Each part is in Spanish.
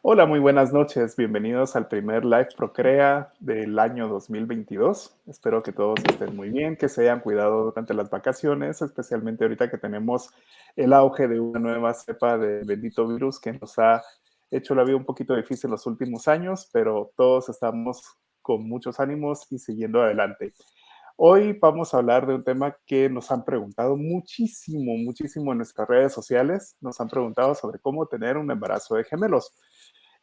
Hola, muy buenas noches. Bienvenidos al primer Live Procrea del año 2022. Espero que todos estén muy bien, que se hayan cuidado durante las vacaciones, especialmente ahorita que tenemos el auge de una nueva cepa de bendito virus que nos ha hecho la vida un poquito difícil los últimos años, pero todos estamos con muchos ánimos y siguiendo adelante. Hoy vamos a hablar de un tema que nos han preguntado muchísimo en nuestras redes sociales. Nos han preguntado sobre cómo tener un embarazo de gemelos.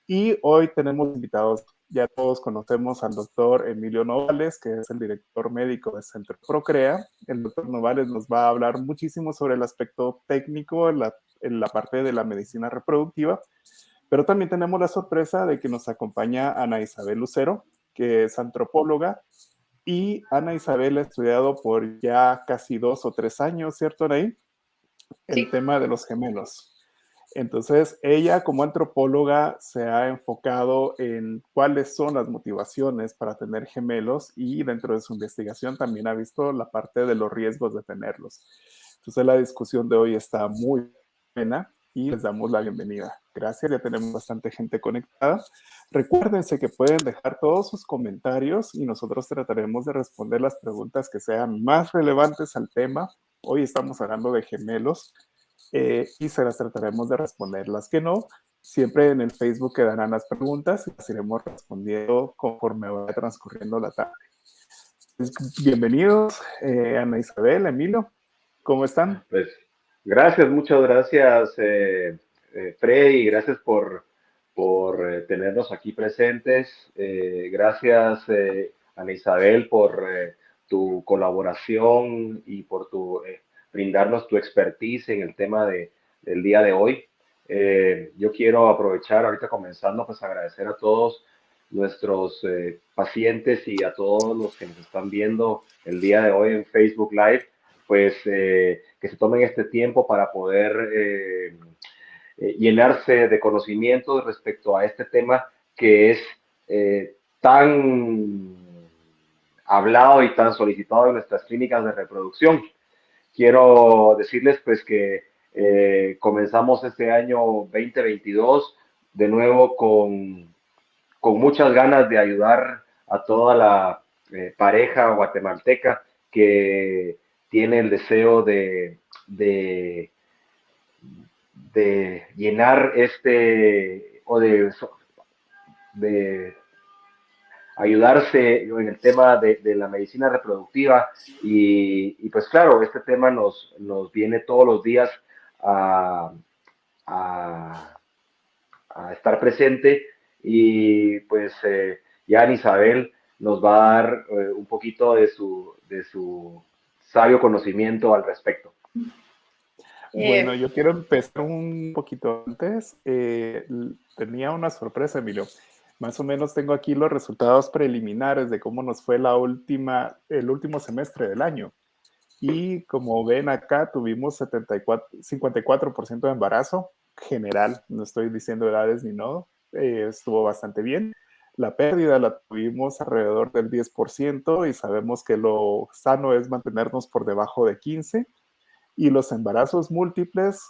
Y hoy tenemos invitados, ya todos conocemos al doctor Emilio Novales, que es el director médico del Centro Procrea. El doctor Novales nos va a hablar muchísimo sobre el aspecto técnico en la parte de la medicina reproductiva, pero también tenemos la sorpresa de que nos acompaña Ana Isabel Lucero, que es antropóloga, y Ana Isabel ha estudiado por ya casi 2 o 3 años, ¿cierto, Anaí? El Sí, tema de los gemelos. Entonces, ella como antropóloga se ha enfocado en cuáles son las motivaciones para tener gemelos y dentro de su investigación también ha visto la parte de los riesgos de tenerlos. Entonces, la discusión de hoy está muy buena y les damos la bienvenida. Gracias, ya tenemos bastante gente conectada. Recuérdense que pueden dejar todos sus comentarios y nosotros trataremos de responder las preguntas que sean más relevantes al tema. Hoy estamos hablando de gemelos y se las trataremos de responder. Las que no, siempre en el Facebook quedarán las preguntas y las iremos respondiendo conforme vaya transcurriendo la tarde. Bienvenidos, Ana Isabel, Emilio, ¿cómo están? Pues gracias, muchas gracias, Freddy, gracias por tenernos aquí presentes. Gracias, Ana Isabel, por tu colaboración y por brindarnos tu expertise en el tema del día de hoy. Yo quiero aprovechar ahorita comenzando, pues agradecer a todos nuestros pacientes y a todos los que nos están viendo el día de hoy en Facebook Live, pues que se tomen este tiempo para poder llenarse de conocimientos respecto a este tema que es tan hablado y tan solicitado en nuestras clínicas de reproducción. Quiero decirles pues que comenzamos este año 2022 de nuevo con muchas ganas de ayudar a toda la pareja guatemalteca que tiene el deseo de llenar o de ayudarse en el tema de la medicina reproductiva y pues claro, este tema nos viene todos los días a, a, a estar presente y pues ya Isabel nos va a dar un poquito de su sabio conocimiento al respecto. Bueno, yo quiero empezar un poquito antes. Tenía una sorpresa, Emilio. Más o menos tengo aquí los resultados preliminares de cómo nos fue el último semestre del año. Y como ven acá, tuvimos 54% de embarazo general, no estoy diciendo edades ni no, estuvo bastante bien. La pérdida la tuvimos alrededor del 10% y sabemos que lo sano es mantenernos por debajo de 15%. Y los embarazos múltiples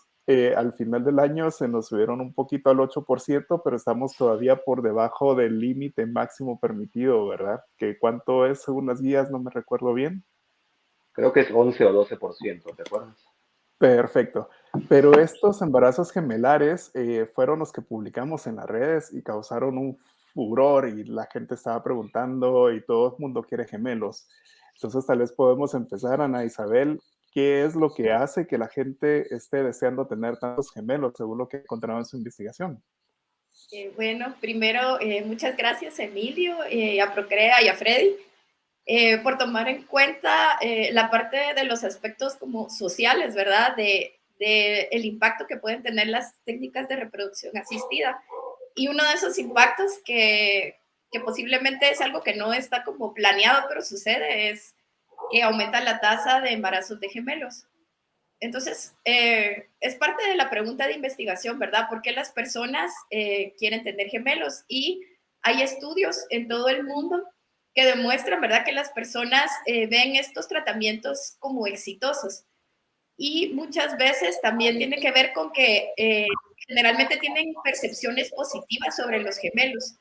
al final del año se nos subieron un poquito al 8%, pero estamos todavía por debajo del límite máximo permitido, ¿verdad? Que cuánto es según las guías, no me recuerdo bien. Creo que es 11 o 12%, ¿te acuerdas? Perfecto. Pero estos embarazos gemelares fueron los que publicamos en las redes y causaron un furor y la gente estaba preguntando y todo el mundo quiere gemelos. Entonces tal vez podemos empezar, Ana Isabel, ¿qué es lo que hace que la gente esté deseando tener tantos gemelos según lo que encontraron en su investigación? bueno, primero, muchas gracias a Emilio, a Procrea y a Freddy por tomar en cuenta la parte de los aspectos como sociales, ¿verdad? De el impacto que pueden tener las técnicas de reproducción asistida. Y uno de esos impactos que posiblemente es algo que no está como planeado, pero sucede, es que aumenta la tasa de embarazos de gemelos. Entonces, es parte de la pregunta de investigación, ¿verdad? ¿Por qué las personas quieren tener gemelos? Y hay estudios en todo el mundo que demuestran, ¿verdad?, que las personas ven estos tratamientos como exitosos. Y muchas veces también tiene que ver con que generalmente tienen percepciones positivas sobre los gemelos.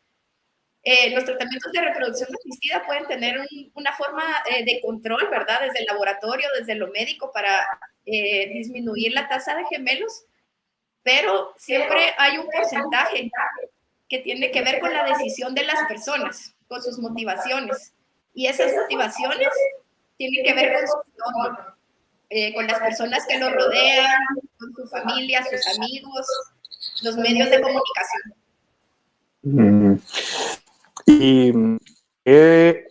Los tratamientos de reproducción asistida pueden tener una forma de control, ¿verdad? Desde el laboratorio, desde lo médico, para disminuir la tasa de gemelos, pero siempre hay un porcentaje que tiene que ver con la decisión de las personas, con sus motivaciones. Y esas motivaciones tienen que ver con su entorno, con las personas que lo rodean, con su familia, sus amigos, los medios de comunicación. Y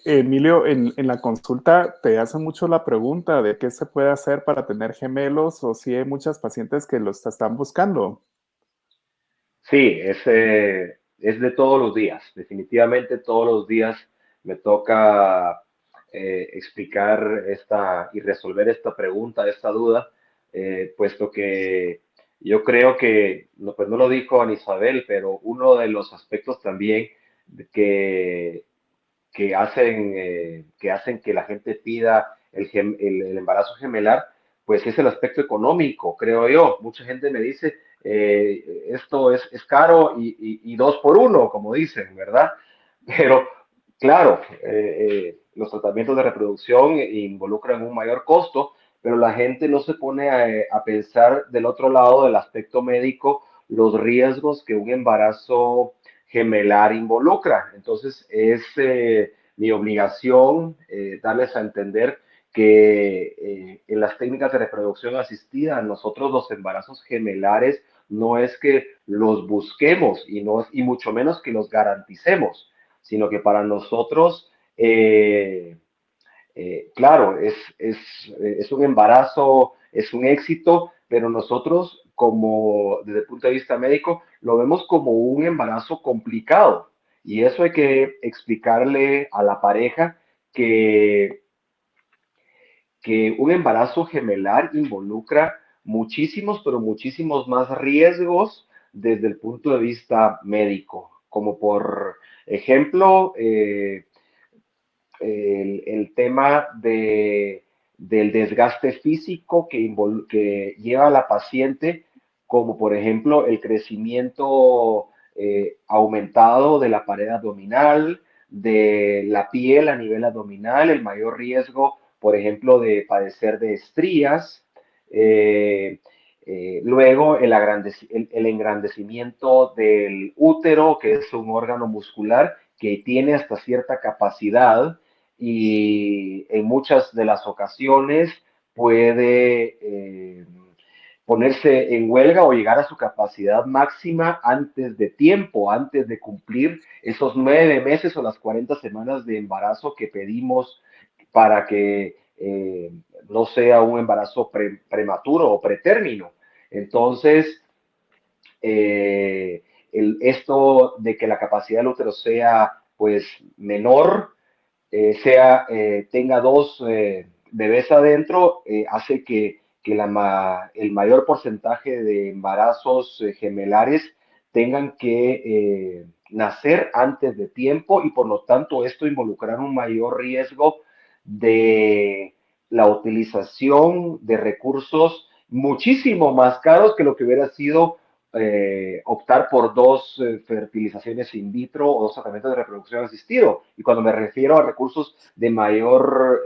Emilio, en la consulta te hacen mucho la pregunta de qué se puede hacer para tener gemelos o si hay muchas pacientes que los están buscando. Sí, es de todos los días. Definitivamente todos los días me toca explicar esta y resolver esta pregunta, esta duda, puesto que yo creo que, no, pues no lo dijo Ana Isabel, pero uno de los aspectos también que, que hacen que la gente pida el embarazo gemelar, pues es el aspecto económico, creo yo. Mucha gente me dice, esto es caro y dos por uno, como dicen, ¿verdad? Pero claro, los tratamientos de reproducción involucran un mayor costo, pero la gente no se pone a pensar del otro lado del aspecto médico, los riesgos que un embarazo gemelar involucra. Entonces es mi obligación darles a entender que en las técnicas de reproducción asistida, nosotros los embarazos gemelares no es que los busquemos y mucho menos que los garanticemos, sino que para nosotros, claro, es un embarazo, es un éxito, pero nosotros, como desde el punto de vista médico, lo vemos como un embarazo complicado. Y eso hay que explicarle a la pareja que, que un embarazo gemelar involucra muchísimos, pero muchísimos más riesgos desde el punto de vista médico, como por ejemplo, el tema del desgaste físico que lleva a la paciente, como por ejemplo el crecimiento aumentado de la pared abdominal, de la piel a nivel abdominal, el mayor riesgo, por ejemplo, de padecer de estrías. Luego el engrandecimiento del útero, que es un órgano muscular que tiene hasta cierta capacidad y en muchas de las ocasiones puede ponerse en huelga o llegar a su capacidad máxima antes de tiempo, antes de cumplir esos 9 meses o las 40 semanas de embarazo que pedimos para que no sea un embarazo prematuro o pretérmino. Entonces, esto de que la capacidad del útero sea pues menor, tenga dos bebés adentro, hace que el mayor porcentaje de embarazos gemelares tengan que nacer antes de tiempo y por lo tanto esto involucrar un mayor riesgo de la utilización de recursos muchísimo más caros que lo que hubiera sido optar por dos fertilizaciones in vitro o dos tratamientos de reproducción asistido. Y cuando me refiero a recursos de mayor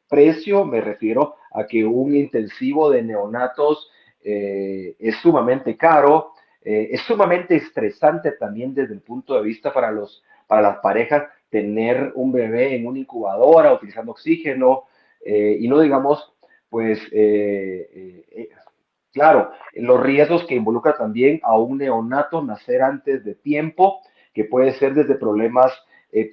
precio, me refiero a que un intensivo de neonatos es sumamente caro, es sumamente estresante también desde el punto de vista para las parejas tener un bebé en una incubadora utilizando oxígeno y no digamos, pues, claro, los riesgos que involucra también a un neonato nacer antes de tiempo, que puede ser desde problemas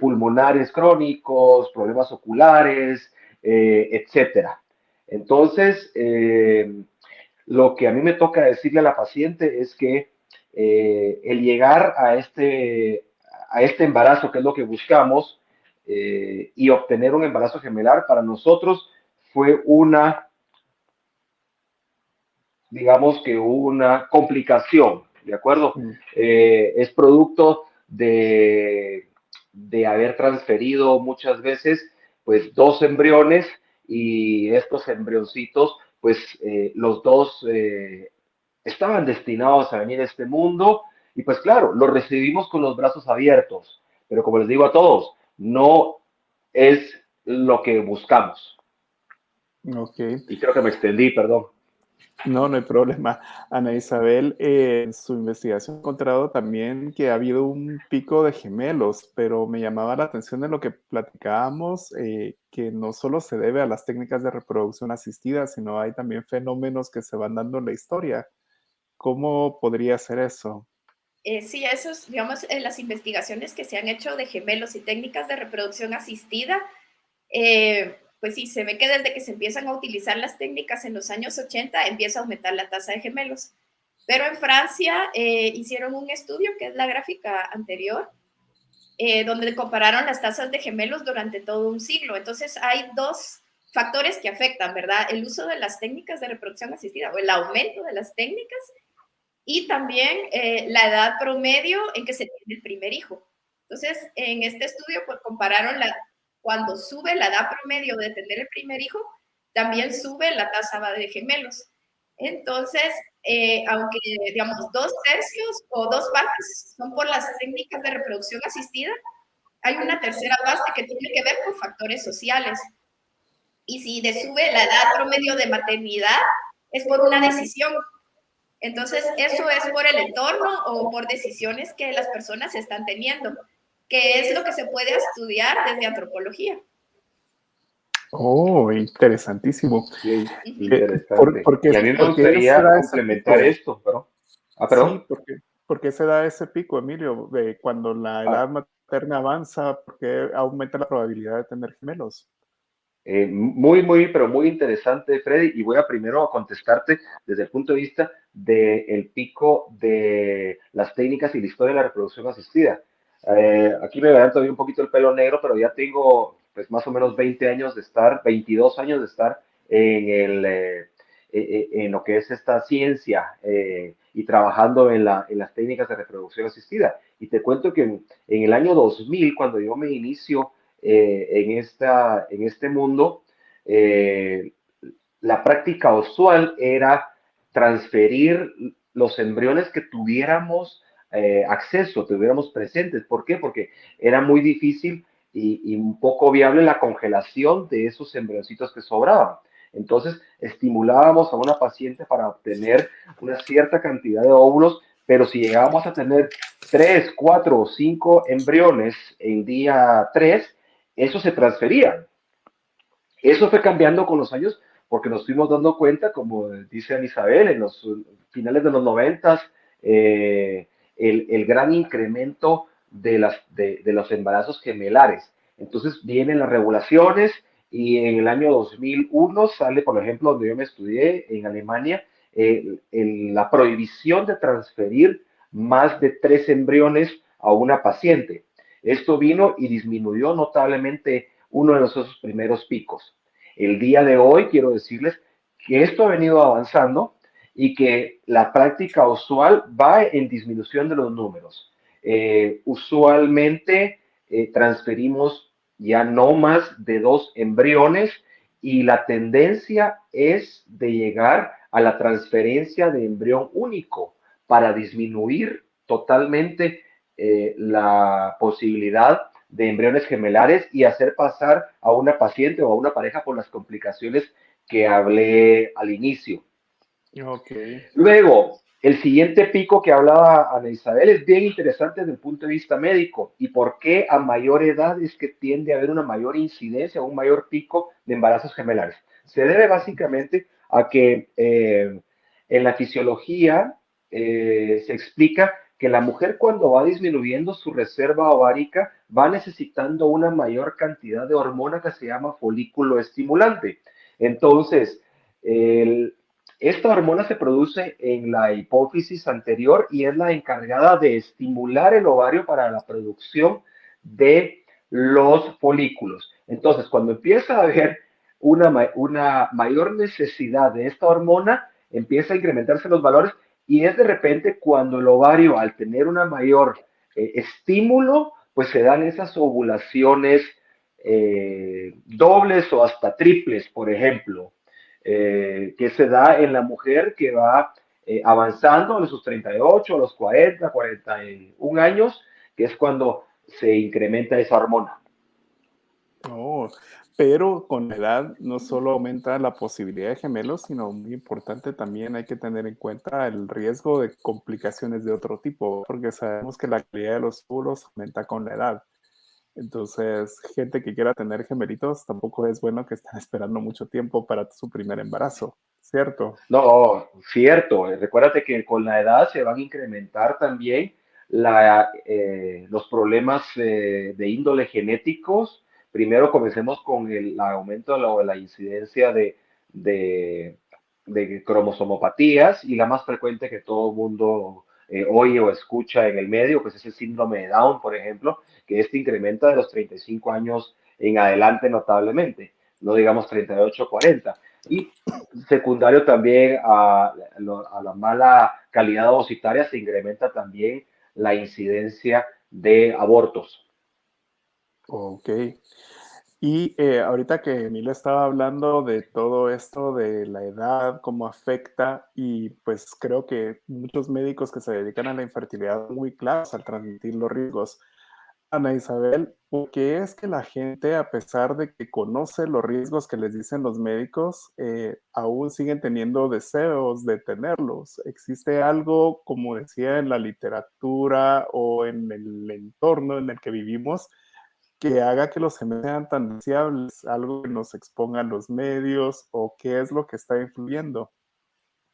pulmonares crónicos, problemas oculares, etcétera. Entonces, lo que a mí me toca decirle a la paciente es que el llegar a este embarazo, que es lo que buscamos, y obtener un embarazo gemelar para nosotros fue digamos que una complicación, ¿de acuerdo? Es producto de haber transferido muchas veces pues dos embriones y estos embrioncitos pues los dos estaban destinados a venir a este mundo y pues claro, los recibimos con los brazos abiertos, pero como les digo a todos, no es lo que buscamos. Ok. Y creo que me extendí, perdón. No, no hay problema. Ana Isabel, en su investigación ha encontrado también que ha habido un pico de gemelos, pero me llamaba la atención de lo que platicábamos, que no solo se debe a las técnicas de reproducción asistida, sino hay también fenómenos que se van dando en la historia. ¿Cómo podría ser eso? Sí, esos, digamos, las investigaciones que se han hecho de gemelos y técnicas de reproducción asistida, pues sí, se ve que desde que se empiezan a utilizar las técnicas en los años 80 empieza a aumentar la tasa de gemelos. Pero en Francia hicieron un estudio, que es la gráfica anterior, donde compararon las tasas de gemelos durante todo un siglo. Entonces hay dos factores que afectan, ¿verdad? El uso de las técnicas de reproducción asistida o el aumento de las técnicas y también la edad promedio en que se tiene el primer hijo. Entonces, en este estudio pues, compararon cuando sube la edad promedio de tener el primer hijo, también sube la tasa de gemelos. Entonces, aunque, digamos, 2/3 o 2 partes son por las técnicas de reproducción asistida, hay una tercera parte que tiene que ver con factores sociales. Y si sube la edad promedio de maternidad, es por una decisión. Entonces, eso es por el entorno o por decisiones que las personas están teniendo, que es lo que se puede estudiar desde antropología. Oh, interesantísimo. Sí, ¿Por, interesante. por qué, Y a mí me por qué se gustaría da ese complementar pico? esto, pero... Ah, perdón. Sí, por qué se da ese pico, Emilio? De cuando la Ah, edad materna avanza, ¿por qué aumenta la probabilidad de tener gemelos? pero muy interesante, Freddy, y voy a primero contestarte desde el punto de vista del pico de las técnicas y la historia de la reproducción asistida. Aquí me verán todavía un poquito el pelo negro, pero ya tengo pues más o menos 20 años de estar, 22 años de estar en lo que es esta ciencia y trabajando en las técnicas de reproducción asistida. Y te cuento que en el año 2000, cuando yo me inicio en este mundo, eh, la práctica usual era transferir los embriones que tuviéramos acceso, tuviéramos presentes. ¿Por qué? Porque era muy difícil y un poco viable la congelación de esos embrioncitos que sobraban. Entonces, estimulábamos a una paciente para obtener una cierta cantidad de óvulos, pero si llegábamos a tener 3, 4 o 5 embriones en día 3, eso se transfería. Eso fue cambiando con los años porque nos fuimos dando cuenta, como dice Ana Isabel, en los finales de los 90, el gran incremento de los embarazos gemelares. Entonces vienen las regulaciones y en el año 2001 sale, por ejemplo, donde yo me estudié, en Alemania, la prohibición de transferir más de 3 embriones a una paciente. Esto vino y disminuyó notablemente uno de esos primeros picos. El día de hoy quiero decirles que esto ha venido avanzando y que la práctica usual va en disminución de los números. Usualmente transferimos ya no más de 2 embriones y la tendencia es de llegar a la transferencia de embrión único para disminuir totalmente la posibilidad de embriones gemelares y hacer pasar a una paciente o a una pareja por las complicaciones que hablé al inicio. Ok. Luego, el siguiente pico que hablaba Ana Isabel es bien interesante desde el punto de vista médico y por qué a mayor edad es que tiende a haber una mayor incidencia o un mayor pico de embarazos gemelares. Se debe básicamente a que en la fisiología se explica que la mujer cuando va disminuyendo su reserva ovárica va necesitando una mayor cantidad de hormona que se llama folículo estimulante. Entonces, esta hormona se produce en la hipófisis anterior y es la encargada de estimular el ovario para la producción de los folículos. Entonces, cuando empieza a haber una mayor necesidad de esta hormona, empieza a incrementarse los valores y es de repente cuando el ovario, al tener una mayor estímulo, pues se dan esas ovulaciones dobles o hasta triples, por ejemplo, que se da en la mujer que va avanzando a sus 38, a los 40, 41 años, que es cuando se incrementa esa hormona. Oh, pero con la edad no solo aumenta la posibilidad de gemelos, sino muy importante también hay que tener en cuenta el riesgo de complicaciones de otro tipo, porque sabemos que la calidad de los óvulos aumenta con la edad. Entonces, gente que quiera tener gemelitos, tampoco es bueno que estén esperando mucho tiempo para su primer embarazo, ¿cierto? No, cierto. Recuérdate que con la edad se van a incrementar también los problemas de índole genéticos. Primero comencemos con el aumento de la incidencia de, de cromosomopatías, y la más frecuente que todo el mundo oye o escucha en el medio, pues es el síndrome de Down, por ejemplo, que este incrementa de los 35 años en adelante notablemente, no digamos 38 o 40. Y secundario también a la mala calidad ovocitaria se incrementa también la incidencia de abortos. Ok. Y ahorita que Emilio estaba hablando de todo esto de la edad, cómo afecta, y pues creo que muchos médicos que se dedican a la infertilidad son muy claros al transmitir los riesgos. Ana Isabel, ¿por qué es que la gente, a pesar de que conoce los riesgos que les dicen los médicos, aún siguen teniendo deseos de tenerlos? ¿Existe algo, como decía, en la literatura o en el entorno en el que vivimos, que haga que los gemelos sean tan deseables? ¿Algo que nos expongan los medios o qué es lo que está influyendo?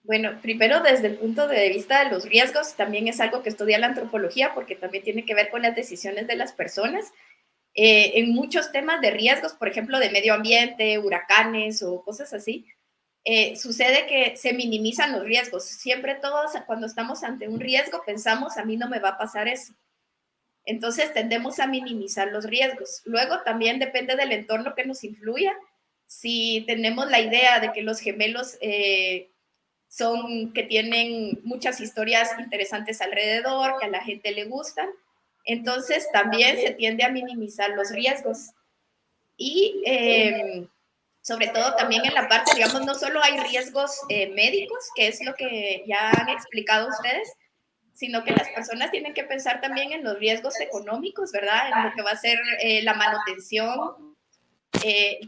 Bueno, primero desde el punto de vista de los riesgos, también es algo que estudia la antropología porque también tiene que ver con las decisiones de las personas. En muchos temas de riesgos, por ejemplo, de medio ambiente, huracanes o cosas así, sucede que se minimizan los riesgos. Siempre todos, cuando estamos ante un riesgo, pensamos, a mí no me va a pasar eso. Entonces tendemos a minimizar los riesgos. Luego también depende del entorno que nos influya. Si tenemos la idea de que los gemelos que tienen muchas historias interesantes alrededor, que a la gente le gustan, entonces también se tiende a minimizar los riesgos. Y sobre todo también en la parte, digamos, no solo hay riesgos médicos, que es lo que ya han explicado ustedes, sino que las personas tienen que pensar también en los riesgos económicos, ¿verdad? En lo que va a ser la manutención,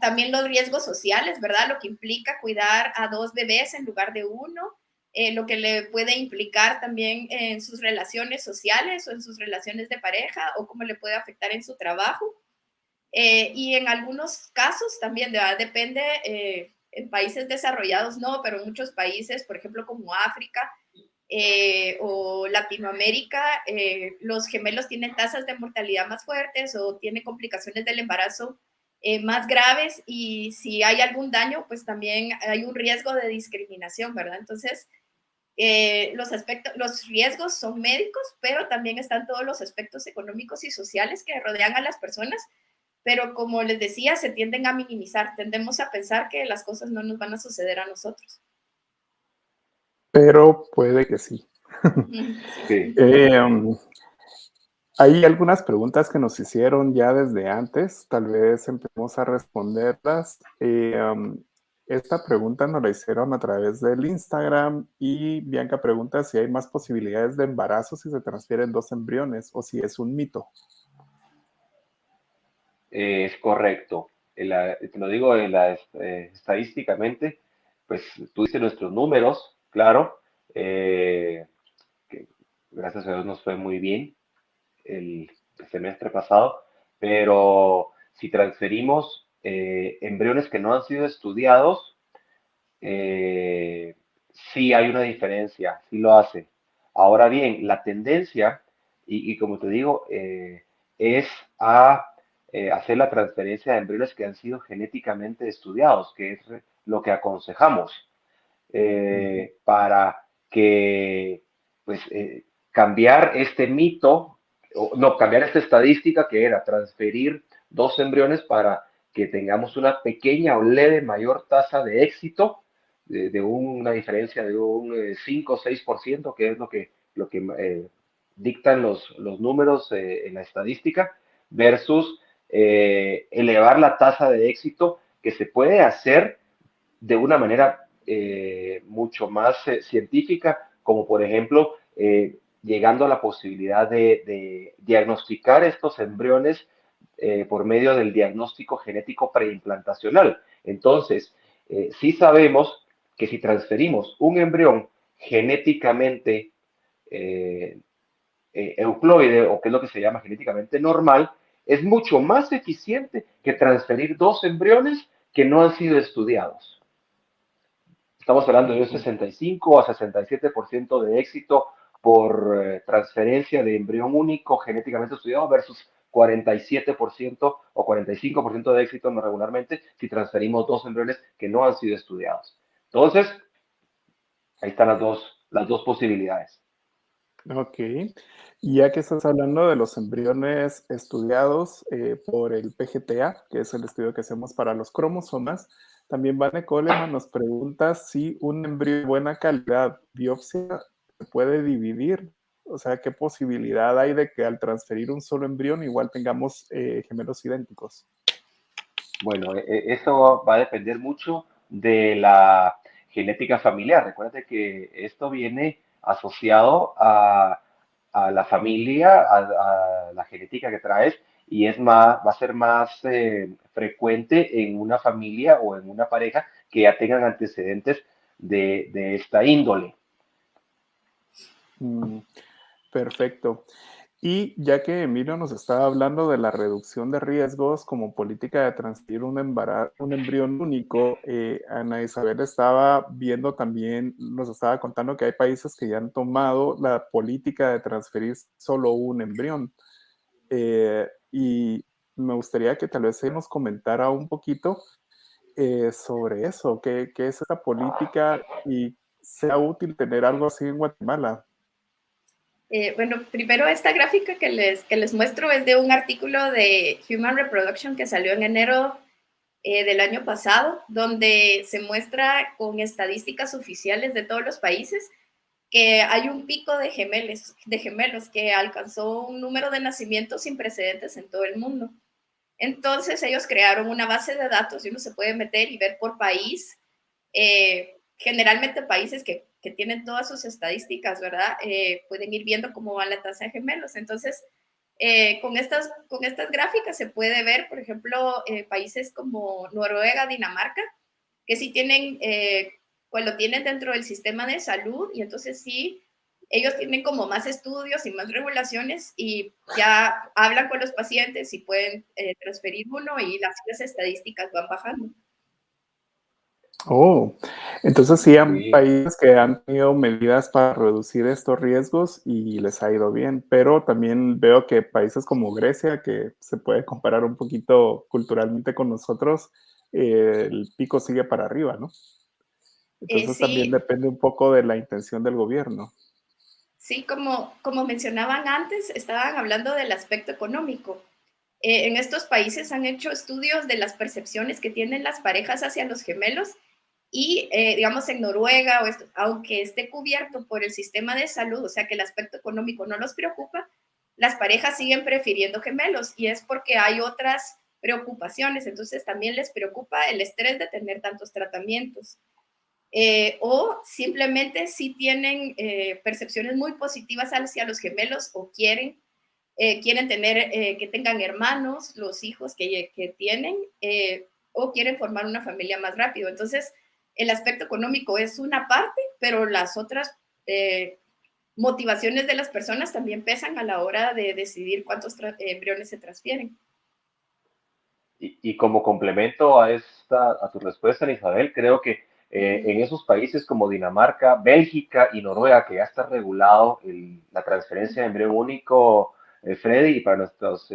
también los riesgos sociales, ¿verdad? Lo que implica cuidar a 2 bebés en lugar de uno, lo que le puede implicar también en sus relaciones sociales o en sus relaciones de pareja, o cómo le puede afectar en su trabajo. Y en algunos casos también, ¿verdad? Depende, en países desarrollados no, pero en muchos países, por ejemplo, como África, o Latinoamérica, los gemelos tienen tasas de mortalidad más fuertes o tienen complicaciones del embarazo más graves, y si hay algún daño, pues también hay un riesgo de discriminación, ¿verdad? Entonces, los riesgos son médicos, pero también están todos los aspectos económicos y sociales que rodean a las personas, pero como les decía, se tienden a minimizar, tendemos a pensar que las cosas no nos van a suceder a nosotros. Pero puede que sí. Sí. Hay algunas preguntas que nos hicieron ya desde antes, tal vez empecemos a responderlas. Esta pregunta nos la hicieron a través del Instagram y Bianca pregunta si hay más posibilidades de embarazo si se transfieren 2 embriones o si es un mito. Es correcto. Te lo digo estadísticamente, pues tú dices nuestros números, claro, que gracias a Dios nos fue muy bien el semestre pasado, pero si transferimos embriones que no han sido estudiados, sí hay una diferencia, sí lo hace. Ahora bien, la tendencia, y como te digo, es a hacer la transferencia de embriones que han sido genéticamente estudiados, que es lo que aconsejamos para que, pues, cambiar este mito, no, cambiar esta estadística que era transferir 2 embriones para que tengamos una pequeña o leve mayor tasa de éxito, de una diferencia de un 5 o 6%, que es lo que dictan los números en la estadística, versus elevar la tasa de éxito que se puede hacer de una manera mucho más científica como por ejemplo llegando a la posibilidad de diagnosticar estos embriones por medio del diagnóstico genético preimplantacional. Entonces, sí sabemos que si transferimos un embrión genéticamente euploide, o que es lo que se llama genéticamente normal, es mucho más eficiente que transferir dos embriones que no han sido estudiados. Estamos hablando de un 65 a 67% de éxito por transferencia de embrión único genéticamente estudiado versus 47% o 45% de éxito no regularmente si transferimos dos embriones que no han sido estudiados. Entonces, ahí están las dos posibilidades. Ok. Y ya que estás hablando de los embriones estudiados por el PGTA, que es el estudio que hacemos para los cromosomas, también Vane Coleman nos pregunta si un embrión de buena calidad, biopsia, se puede dividir. O sea, ¿qué posibilidad hay de que al transferir un solo embrión igual tengamos gemelos idénticos? Bueno, eso va a depender mucho de la genética familiar. Recuerda que esto viene asociado a la familia, a la genética que traes, y va a ser más frecuente en una familia o en una pareja que ya tengan antecedentes de esta índole. Perfecto. Y ya que Emilio nos estaba hablando de la reducción de riesgos como política de transferir un embrión único, Ana Isabel estaba viendo también, nos estaba contando que hay países que ya han tomado la política de transferir solo un embrión. Y me gustaría que tal vez se nos comentara un poquito sobre eso, qué es esa política y sea útil tener algo así en Guatemala. Bueno, primero esta gráfica que les muestro es de un artículo de Human Reproduction que salió en enero del año pasado, donde se muestra con estadísticas oficiales de todos los países que hay un pico de gemelos que alcanzó un número de nacimientos sin precedentes en todo el mundo. Entonces ellos crearon una base de datos y uno se puede meter y ver por país, generalmente países que tienen todas sus estadísticas, ¿verdad? Pueden ir viendo cómo va la tasa de gemelos. Entonces, con estas gráficas se puede ver, por ejemplo, países como Noruega, Dinamarca, que sí tienen, pues lo tienen dentro del sistema de salud y entonces sí, ellos tienen como más estudios y más regulaciones y ya hablan con los pacientes y pueden transferir uno y las estadísticas van bajando. Oh, entonces sí hay Sí. países que han tenido medidas para reducir estos riesgos y les ha ido bien, pero también veo que países como Grecia, que se puede comparar un poquito culturalmente con nosotros, el pico sigue para arriba, ¿no? Entonces también Sí, depende un poco de la intención del gobierno. sí, como mencionaban antes, estaban hablando del aspecto económico. En estos países han hecho estudios de las percepciones que tienen las parejas hacia los gemelos y, digamos, en Noruega, aunque esté cubierto por el sistema de salud, o sea que el aspecto económico no los preocupa, las parejas siguen prefiriendo gemelos y es porque hay otras preocupaciones, entonces también les preocupa el estrés de tener tantos tratamientos. O simplemente si tienen percepciones muy positivas hacia los gemelos o quieren tener, que tengan hermanos, los hijos que tienen, o quieren formar una familia más rápido. Entonces, el aspecto económico es una parte, pero las otras motivaciones de las personas también pesan a la hora de decidir cuántos embriones se transfieren. Y como complemento a tu respuesta, Isabel, creo que en esos países como Dinamarca, Bélgica y Noruega, que ya está regulado la transferencia de embrión único, Freddy, y para nuestras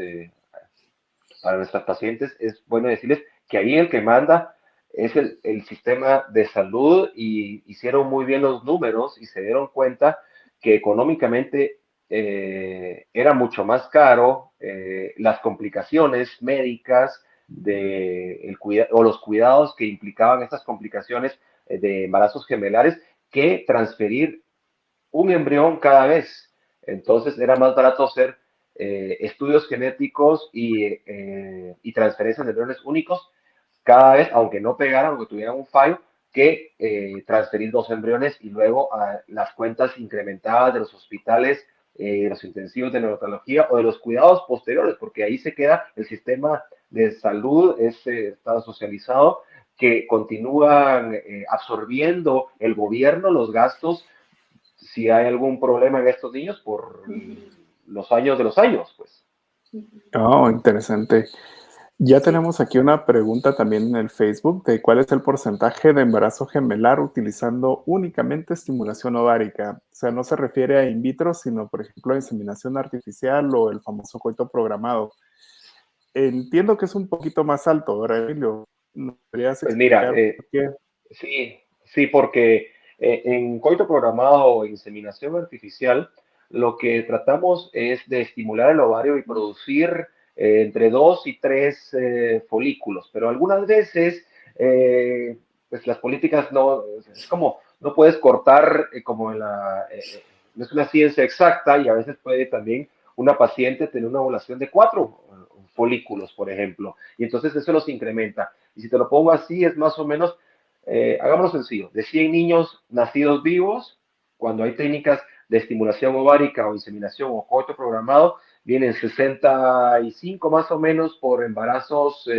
pacientes, es bueno decirles que ahí el que manda es el sistema de salud y hicieron muy bien los números y se dieron cuenta que económicamente era mucho más caro las complicaciones médicas o los cuidados que implicaban estas complicaciones de embarazos gemelares que transferir un embrión cada vez. Entonces era más barato hacer estudios genéticos y transferencias de embriones únicos cada vez, aunque no pegaran, aunque tuvieran un fallo, que transferir 2 embriones y luego a las cuentas incrementadas de los hospitales, de los intensivos de neonatología o de los cuidados posteriores, porque ahí se queda el sistema de salud, está socializado, que continúan absorbiendo el gobierno los gastos si hay algún problema en estos niños por los años de los años, pues. Oh, interesante. Ya Sí. tenemos aquí una pregunta también en el Facebook de cuál es el porcentaje de embarazo gemelar utilizando únicamente estimulación ovárica. O sea, no se refiere a in vitro, sino, por ejemplo, a inseminación artificial o el famoso coito programado. Entiendo que es un poquito más alto, ¿verdad, Emilio? ¿Nos podrías Pues mira, explicar por qué? sí, porque en coito programado o inseminación artificial, lo que tratamos es de estimular el ovario y producir entre 2 y 3 folículos, pero algunas veces pues las políticas no, es como, no puedes cortar como en no es una ciencia exacta y a veces puede también una paciente tener una ovulación de 4 folículos, por ejemplo, y entonces eso los incrementa. Y si te lo pongo así, es más o menos, hagámoslo sencillo, de 100 niños nacidos vivos, cuando hay técnicas de estimulación ovárica o inseminación o coito programado, vienen 65 más o menos por embarazos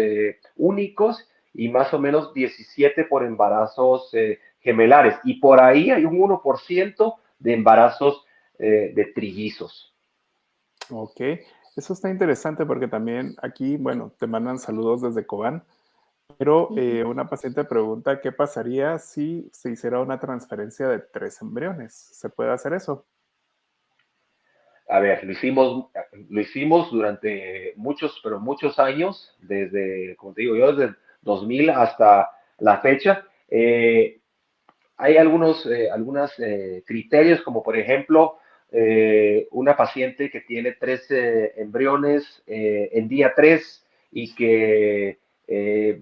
únicos y más o menos 17 por embarazos gemelares. Y por ahí hay un 1% de embarazos de trillizos. Ok, eso está interesante porque también aquí, bueno, te mandan saludos desde Cobán, pero una paciente pregunta qué pasaría si se hiciera una transferencia de 3 embriones. ¿Se puede hacer eso? A ver, lo hicimos durante muchos, pero muchos años, desde, como te digo yo, desde 2000 hasta la fecha. Hay algunos criterios, como por ejemplo, una paciente que tiene 3 embriones en día 3 y que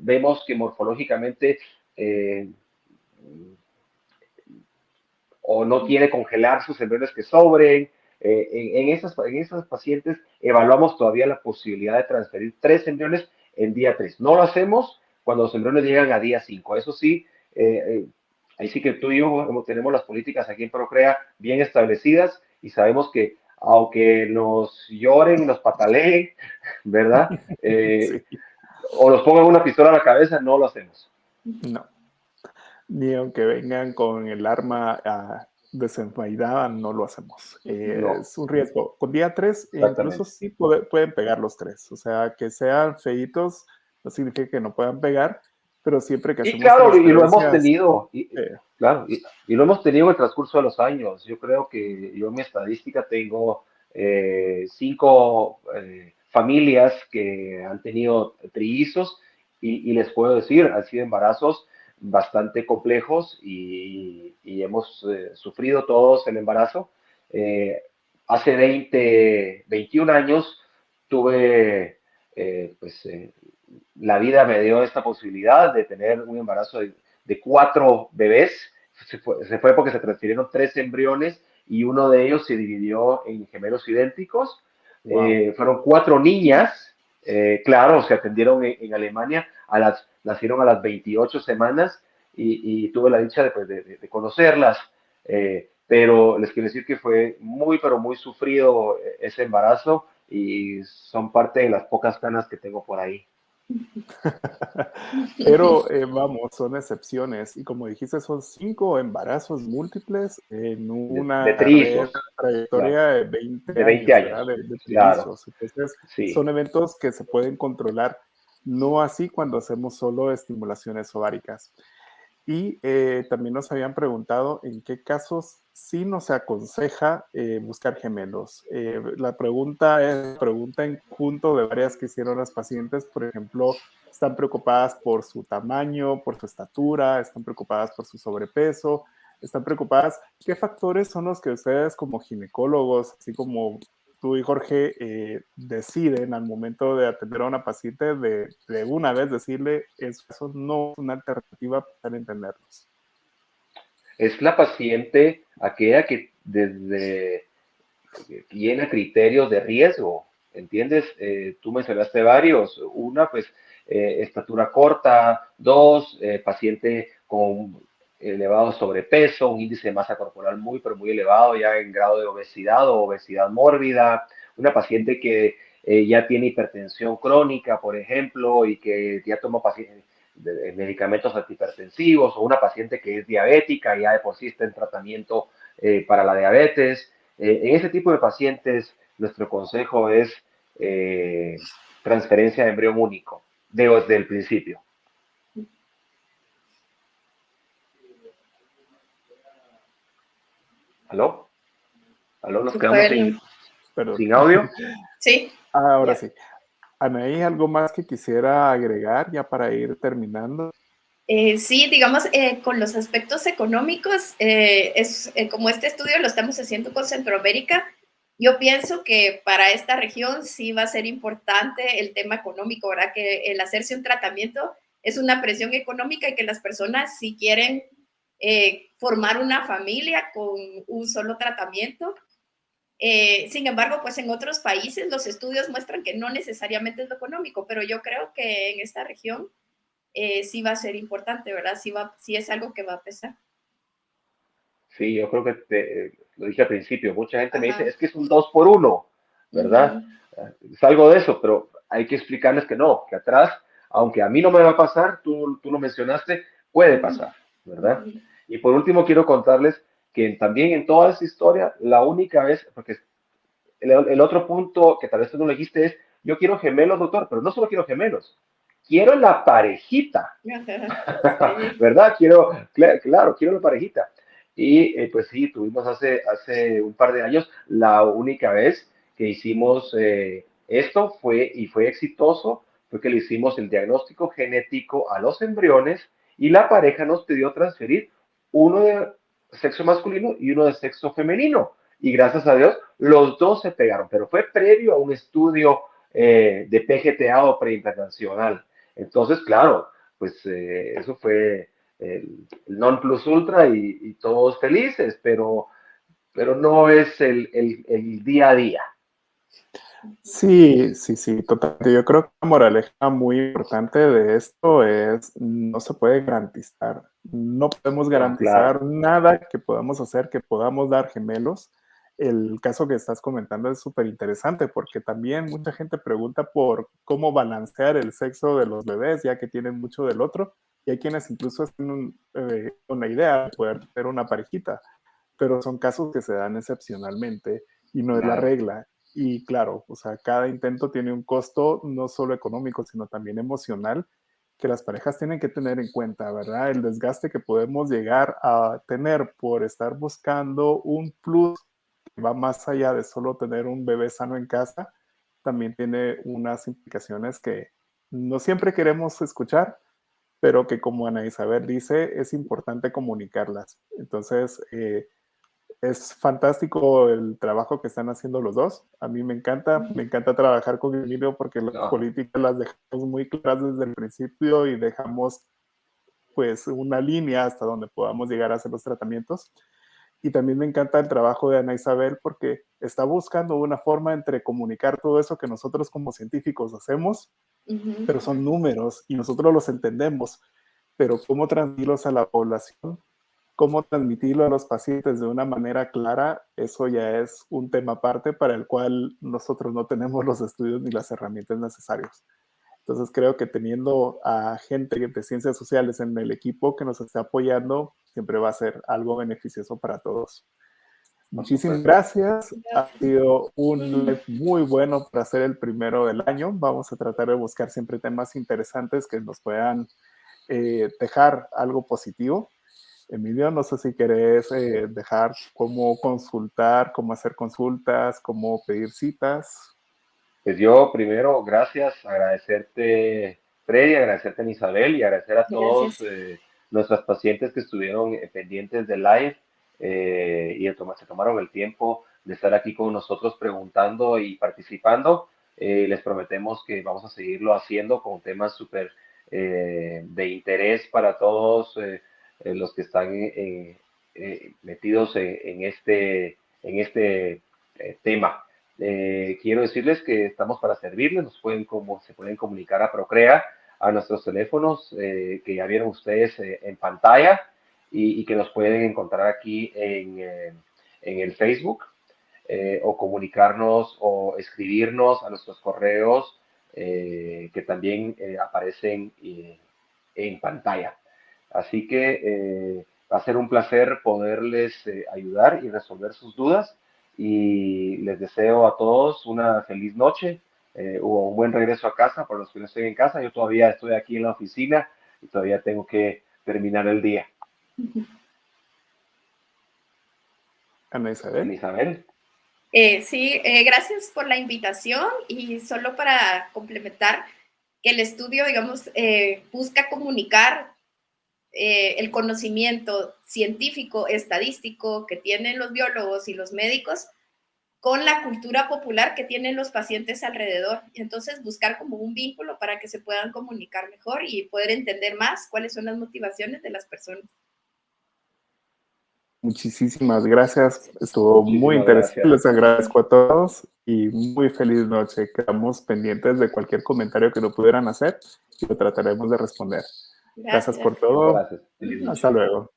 vemos que morfológicamente eh, o no quiere congelar sus embriones que sobren. En esas pacientes evaluamos todavía la posibilidad de transferir 3 embriones en día 3. No lo hacemos cuando los embriones llegan a día 5. Eso sí, ahí sí que tú y yo tenemos las políticas aquí en Procrea bien establecidas y sabemos que aunque nos lloren y nos pataleen, ¿verdad? Sí, O nos pongan una pistola a la cabeza, no lo hacemos. no. Ni aunque vengan con el arma desenvainada, no lo hacemos. No, Es un riesgo. Con día 3, incluso exactamente. sí pueden pegar los 3. O sea, que sean feitos no significa que no puedan pegar, pero siempre que Y hacemos claro, y lo hemos transferencias, tenido, eh, claro, y lo hemos tenido en el transcurso de los años. Yo creo que yo en mi estadística tengo 5 familias que han tenido trillizos y les puedo decir, han sido embarazos bastante complejos y hemos sufrido todos el embarazo. Eh, Hace 21 años tuve la vida me dio esta posibilidad de tener un embarazo de 4 bebés. Se fue porque se transfirieron 3 embriones y uno de ellos se dividió en gemelos idénticos. wow. Fueron 4 niñas, claro, se atendieron en Alemania, nacieron a las 28 semanas y tuve la dicha de conocerlas. Pero les quiero decir que fue muy, pero muy sufrido ese embarazo y son parte de las pocas canas que tengo por ahí. Pero vamos, son excepciones. Y como dijiste, son 5 embarazos múltiples en De una carrera, trillizos, claro, trayectoria de 20 de 20 años, ¿verdad? años, De claro, trillizos. Entonces, sí. son eventos que se pueden controlar, no así cuando hacemos solo estimulaciones ováricas. Y también nos habían preguntado en qué casos sí nos aconseja buscar gemelos. La pregunta es pregunta en conjunto de varias que hicieron las pacientes. Por ejemplo, están preocupadas por su tamaño, por su estatura, están preocupadas por su sobrepeso, están preocupadas. ¿Qué factores son los que ustedes como ginecólogos, así como tú y Jorge, deciden al momento de atender a una paciente de una vez decirle eso no es una alternativa para entenderlos? Es la paciente aquella que desde que tiene criterios de riesgo, ¿entiendes? Tú mencionaste varios. Una, pues, estatura corta, 2, paciente con elevado sobrepeso, un índice de masa corporal muy, pero muy elevado, ya en grado de obesidad o obesidad mórbida, una paciente que ya tiene hipertensión crónica, por ejemplo, y que ya toma medicamentos antihipertensivos, o una paciente que es diabética y ya de por sí está en tratamiento para la diabetes. En ese tipo de pacientes, nuestro consejo es transferencia de embrión único, desde el principio. ¿Aló? ¿Aló? ¿Nos quedamos sin audio? Sí. Ahora sí. Anaí, ¿algo más que quisiera agregar ya para ir terminando? Sí, digamos, con los aspectos económicos, como este estudio lo estamos haciendo con Centroamérica, yo pienso que para esta región sí va a ser importante el tema económico, ¿verdad? Que el hacerse un tratamiento es una presión económica y que las personas si quieren formar una familia con un solo tratamiento. Sin embargo, pues en otros países los estudios muestran que no necesariamente es lo económico, pero yo creo que en esta región sí va a ser importante, ¿verdad? Sí es algo que va a pesar. Sí, yo creo que lo dije al principio, mucha gente me dice, es que es un 2 por 1, ¿verdad? Es algo de eso, pero hay que explicarles que no, que atrás, aunque a mí no me va a pasar, tú lo mencionaste, puede pasar, ¿verdad? Y por último quiero contarles que también en toda esa historia, la única vez, porque el otro punto que tal vez tú no le dijiste es, yo quiero gemelos, doctor, pero no solo quiero gemelos, quiero la parejita, ¿verdad? Claro, quiero la parejita. Y pues sí, tuvimos hace un par de años la única vez que hicimos esto fue exitoso, fue que le hicimos el diagnóstico genético a los embriones y la pareja nos pidió transferir uno de sexo masculino y uno de sexo femenino. Y gracias a Dios, los dos se pegaron, pero fue previo a un estudio de PGTA o preimplantacional. Entonces, claro, pues eso fue el non plus ultra y todos felices, pero no es el día a día. Sí, sí, sí, totalmente. Yo creo que la moraleja muy importante de esto es no se puede garantizar, no podemos No, claro. garantizar nada que podamos hacer, que podamos dar gemelos. El caso que estás comentando es súper interesante porque también mucha gente pregunta por cómo balancear el sexo de los bebés, ya que tienen mucho del otro, y hay quienes incluso tienen una idea de poder tener una parejita, pero son casos que se dan excepcionalmente y no es la Claro. regla. Y claro, o sea, cada intento tiene un costo no solo económico, sino también emocional que las parejas tienen que tener en cuenta, ¿verdad? El desgaste que podemos llegar a tener por estar buscando un plus que va más allá de solo tener un bebé sano en casa, también tiene unas implicaciones que no siempre queremos escuchar, pero que como Ana Isabel dice, es importante comunicarlas. Entonces, es fantástico el trabajo que están haciendo los dos. A mí me encanta trabajar con Emilio porque las No. políticas las dejamos muy claras desde el principio y dejamos pues una línea hasta donde podamos llegar a hacer los tratamientos. Y también me encanta el trabajo de Ana Isabel porque está buscando una forma entre comunicar todo eso que nosotros como científicos hacemos, pero son números y nosotros los entendemos, pero cómo transmitirlos a la población, cómo transmitirlo a los pacientes de una manera clara, eso ya es un tema aparte para el cual nosotros no tenemos los estudios ni las herramientas necesarias. Entonces creo que teniendo a gente de ciencias sociales en el equipo que nos esté apoyando, siempre va a ser algo beneficioso para todos. Muchísimas gracias. Ha sido un live muy bueno para ser el primero del año. Vamos a tratar de buscar siempre temas interesantes que nos puedan dejar algo positivo. Emilio, no sé si querés dejar cómo consultar, cómo hacer consultas, cómo pedir citas. Pues yo primero, gracias, agradecerte, Freddy, agradecerte a Isabel y agradecer a todos Gracias. nuestros pacientes que estuvieron pendientes del live y se tomaron el tiempo de estar aquí con nosotros preguntando y participando. Les prometemos que vamos a seguirlo haciendo con temas súper de interés para todos los que están metidos en este tema. Quiero decirles que estamos para servirles, se pueden comunicar a Procrea a nuestros teléfonos que ya vieron ustedes en pantalla y que nos pueden encontrar aquí en el Facebook o comunicarnos o escribirnos a nuestros correos que también aparecen en pantalla. Así que va a ser un placer poderles ayudar y resolver sus dudas y les deseo a todos una feliz noche o un buen regreso a casa para los que no estén en casa. Yo todavía estoy aquí en la oficina y todavía tengo que terminar el día. Ana Isabel. Isabel. Sí, gracias por la invitación y solo para complementar que el estudio, digamos, busca comunicar el conocimiento científico, estadístico que tienen los biólogos y los médicos con la cultura popular que tienen los pacientes alrededor. Y entonces buscar como un vínculo para que se puedan comunicar mejor y poder entender más cuáles son las motivaciones de las personas. Muchísimas gracias. Estuvo muy interesante. Gracias. Les agradezco a todos y muy feliz noche. Quedamos pendientes de cualquier comentario que no pudieran hacer y lo trataremos de responder. Gracias por todo. Gracias. Hasta luego.